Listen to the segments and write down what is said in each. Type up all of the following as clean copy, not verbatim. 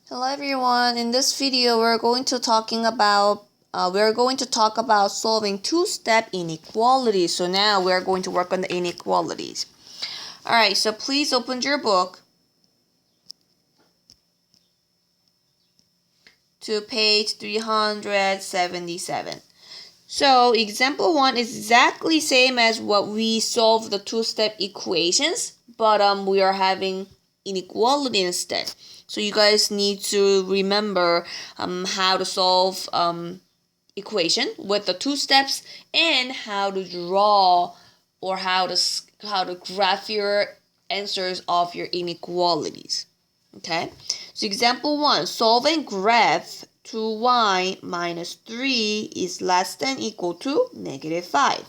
Hello everyone. In this video, we're going to talk about solving two-step inequalities. So now we're going to work on the inequalities. All right. So please open your book to page 377. So example 1 is exactly same as what we solved the two-step equations, but we are having inequality instead. So you guys need to remember how to solve equation with the two steps and how to draw or how to graph your answers of your inequalities. Okay, so example 1, solve and graph 2y minus 3 is less than equal to -5.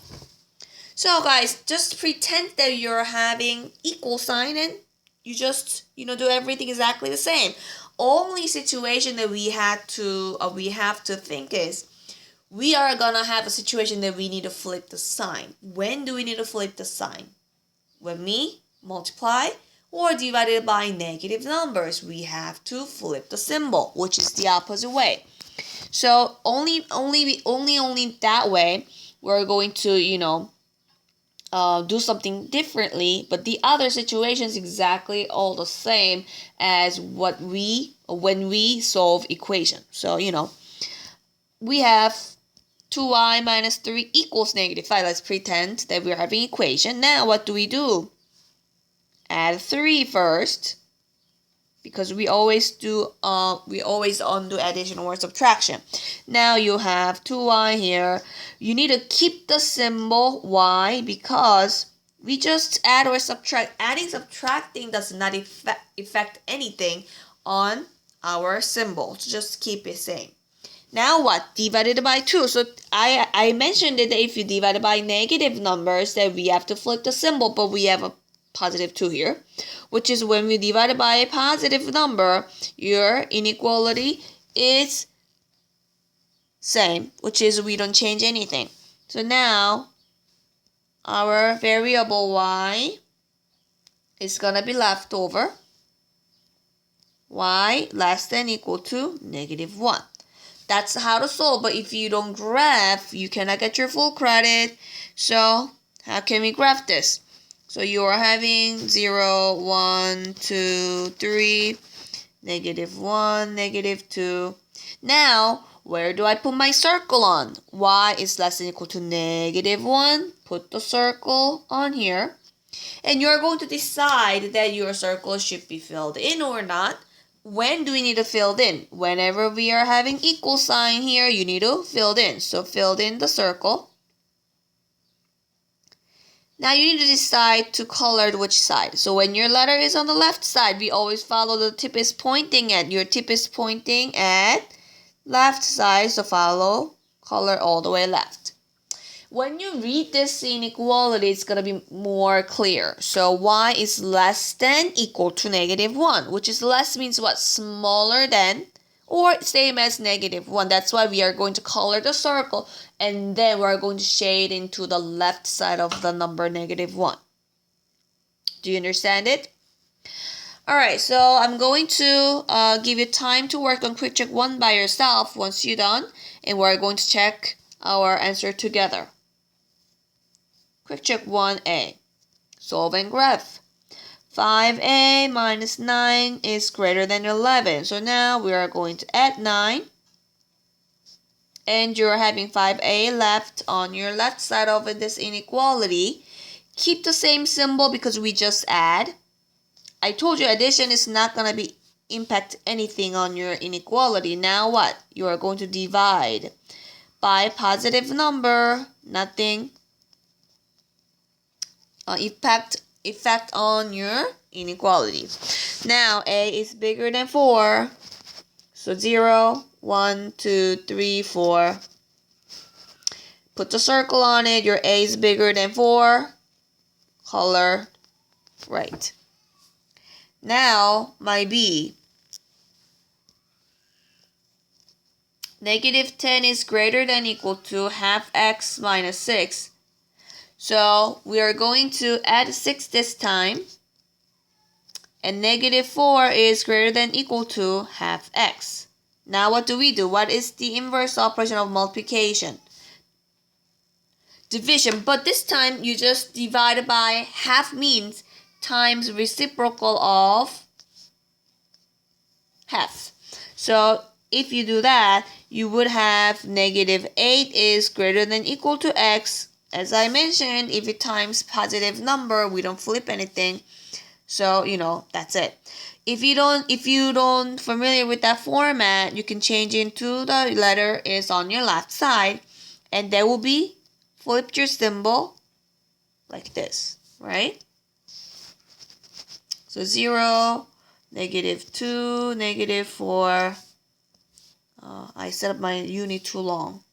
So guys, just pretend that you're having equal sign and you just do everything exactly the same. Only situation that we have to think is we are gonna have a situation that we need to flip the sign. When do we need to flip the sign? When we multiply or divided by negative numbers, we have to flip the symbol, which is the opposite way. So only that way we're going to do something differently, but the other situation is exactly all the same as when we solve equation. So we have 2y minus 3 equals -5. Let's pretend that we're having equation. Now what do? Add 3 first, because we always undo addition or subtraction. Now you have 2y here. You need to keep the symbol y because we just add or subtract. Subtracting does not affect anything on our symbol. So just keep it same. Now what? Divided by 2. So I mentioned it that if you divide it by negative numbers, that we have to flip the symbol, but we have a positive 2 here, which is when we divide it by a positive number, your inequality is same, which is we don't change anything. So now our variable y is gonna be left over. Y less than equal to -1. That's how to solve, but if you don't graph, you cannot get your full credit. So how can we graph this? So you are having 0, 1, 2, 3, -1, -2. Now, where do I put my circle on? Y is less than equal to -1. Put the circle on here. And you're going to decide that your circle should be filled in or not. When do we need to fill in? Whenever we are having equal sign here, you need to fill in. So fill in the circle. Now you need to decide to color which side. So when your letter is on the left side, we always follow the tip is pointing at. Your tip is pointing at left side, so follow color all the way left. When you read this inequality, it's going to be more clear. So y is less than equal to -1, which is less means what? Smaller than or same as -1. That's why we are going to color the circle and then we're going to shade into the left side of the number -1. Do you understand it? Alright, so I'm going to give you time to work on quick check 1 by yourself once you're done, and we're going to check our answer together. Quick check 1A. Solve and graph. 5a minus 9 is greater than 11. So now we are going to add 9. And you're having 5a left on your left side of this inequality. Keep the same symbol because we just add. I told you addition is not going to impact anything on your inequality. Now what? You are going to divide by a positive number. Nothing effect on your inequality. Now a is bigger than 4. So 0, 1, 2, 3, 4. Put the circle on it. Your a is bigger than 4. Color right. Now my b. -10 is greater than equal to half x minus 6. So we are going to add 6 this time. and negative 4 is greater than or equal to half x. Now what do? What is the inverse operation of multiplication? Division, but this time you just divide by half means times reciprocal of half. So if you do that, you would have negative 8 is greater than or equal to x. As I mentioned, if it times positive number, we don't flip anything. So, that's it. If you don't familiar with that format, you can change into the letter is on your left side, and there will be flipped your symbol like this, right? So 0, negative 2, negative 4. I set up my unit too long.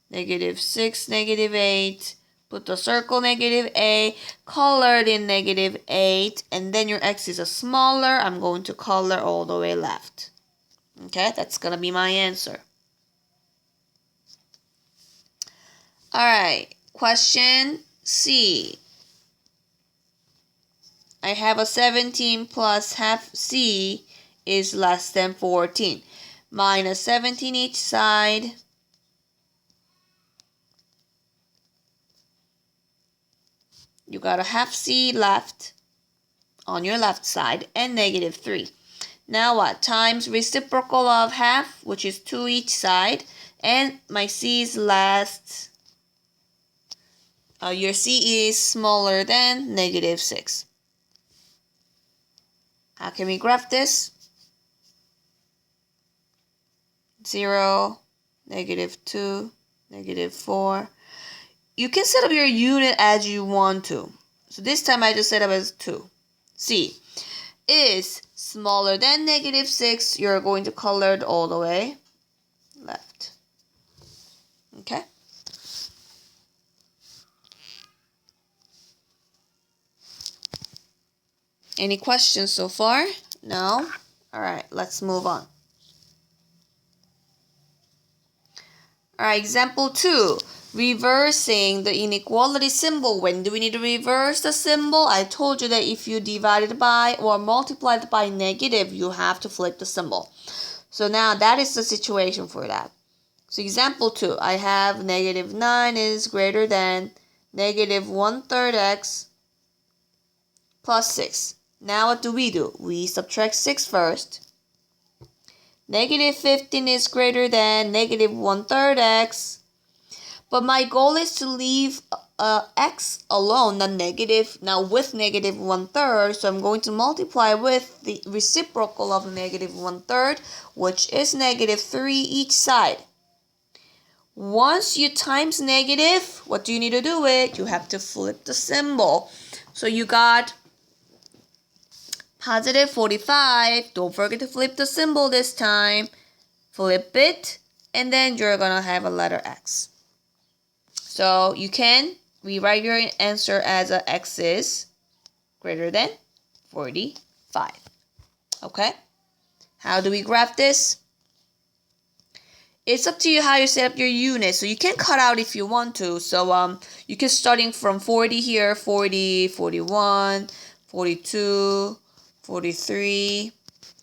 Negative 6, negative 8. Put the circle negative a, colored in negative 8, and then your x is a smaller. I'm going to color all the way left. Okay, that's going to be my answer. Alright, question C. I have a 17 plus half c is less than 14. Minus 17 each side. You got a half c left on your left side and negative 3. Now what? Times reciprocal of half, which is 2 each side. And my c is last. Your c is smaller than negative 6. How can we graph this? 0, negative 2, negative 4. You can set up your unit as you want to. So this time I just set up as 2. C is smaller than negative 6. You're going to color it all the way left. Okay? Any questions so far? No? Alright, let's move on. Alright, example 2. Reversing the inequality symbol. When do we need to reverse the symbol? I told you that if you divide it by or multiply it by negative, you have to flip the symbol. So now that is the situation for that. So example 2. I have negative 9 is greater than negative 1/3 x plus 6. Now what do? We subtract 6 first. Negative 15 is greater than negative 1/3 x. But my goal is to leave x alone, not negative. Now with negative 1/3, so I'm going to multiply with the reciprocal of negative 1/3, which is negative 3 each side. Once you times negative, what do you need to do it? You have to flip the symbol. So you got positive 45. Don't forget to flip the symbol this time. Flip it, and then you're going to have a letter x. So you can rewrite your answer as a x is greater than 45. Okay? How do we graph this? It's up to you how you set up your unit. So you can cut out if you want to. So you can starting from 40 here, 40, 41, 42, 43,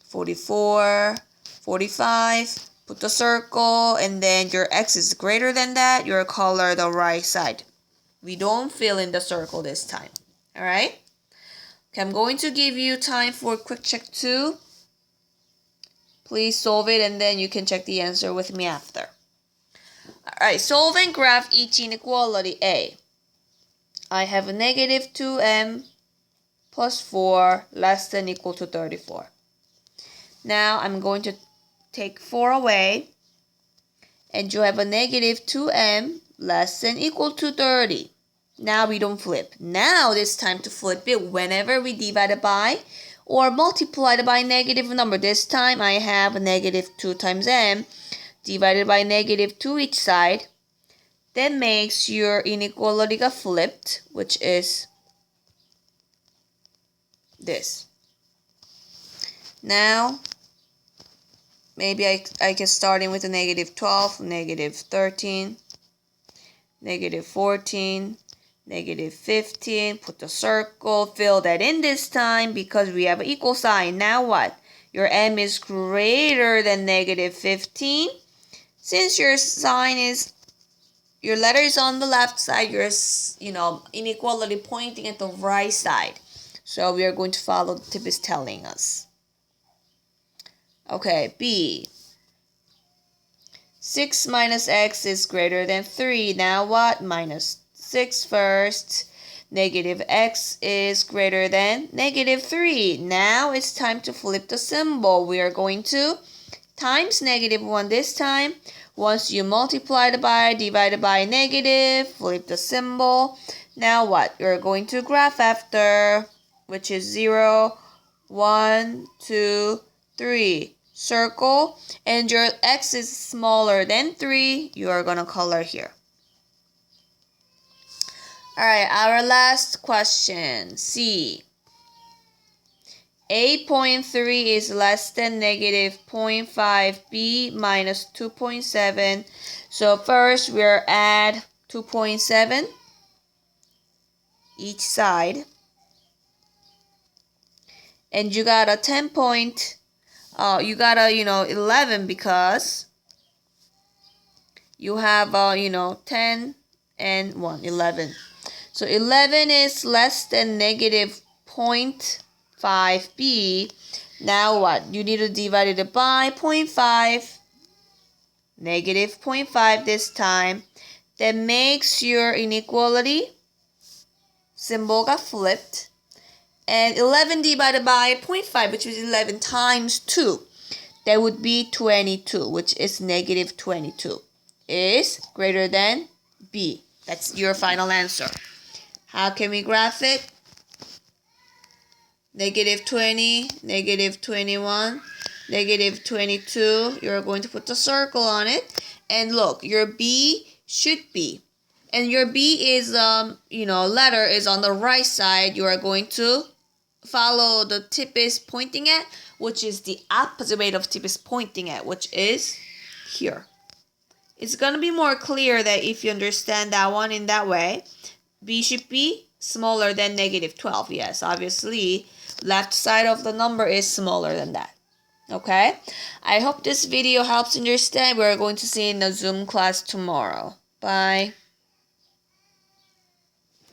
44, 45. Put the circle, and then your x is greater than that. Your color the right side. We don't fill in the circle this time. Alright? Okay, I'm going to give you time for quick check 2. Please solve it, and then you can check the answer with me after. Alright, solve and graph each inequality. A. I have a negative 2m plus 4 less than or equal to 34. Now I'm going to take 4 away, and you have a negative 2m less than or equal to 30. Now we don't flip. Now it's time to flip it whenever we divide it by or multiply it by negative number. This time I have a negative 2 times m divided by negative 2 each side. That makes your inequality get flipped, which is this. Now, maybe I can start in with a negative 12, negative 13, negative 14, negative 15, put the circle, fill that in this time because we have an equal sign. Now what? Your m is greater than negative 15. Since your letter is on the left side, your inequality pointing at the right side. So we are going to follow the tip is telling us. Okay, B. 6 minus x is greater than 3. Now what? Minus 6 first. Negative x is greater than negative 3. Now it's time to flip the symbol. We are going to times negative 1 this time. Once you multiply by, divided by negative, flip the symbol. Now what? You're going to graph after, which is 0, 1, 2, 3. Circle, and your x is smaller than 3. You are going to color here. Alright, our last question. C. 8.3 is less than negative 0.5. B minus 2.7. So first we're add 2.7 each side. And you got a 11 because you have 10 and 1, 11. So 11 is less than negative 0.5b. Now what? You need to divide it by 0.5, negative 0.5 this time. That makes your inequality symbol got flipped. And 11 divided by 0.5, which is 11 times 2. That would be 22, which is negative 22. Is greater than B. That's your final answer. How can we graph it? Negative 20, negative 21, negative 22. You're going to put the circle on it. And look, your B should be. And your B is, letter is on the right side. You are going to follow the tip is pointing at, which is the opposite way of tip is pointing at, which is here. It's going to be more clear that if you understand that one in that way, B should be smaller than negative 12. Yes, obviously, left side of the number is smaller than that. Okay? I hope this video helps understand. We're going to see in the Zoom class tomorrow. Bye.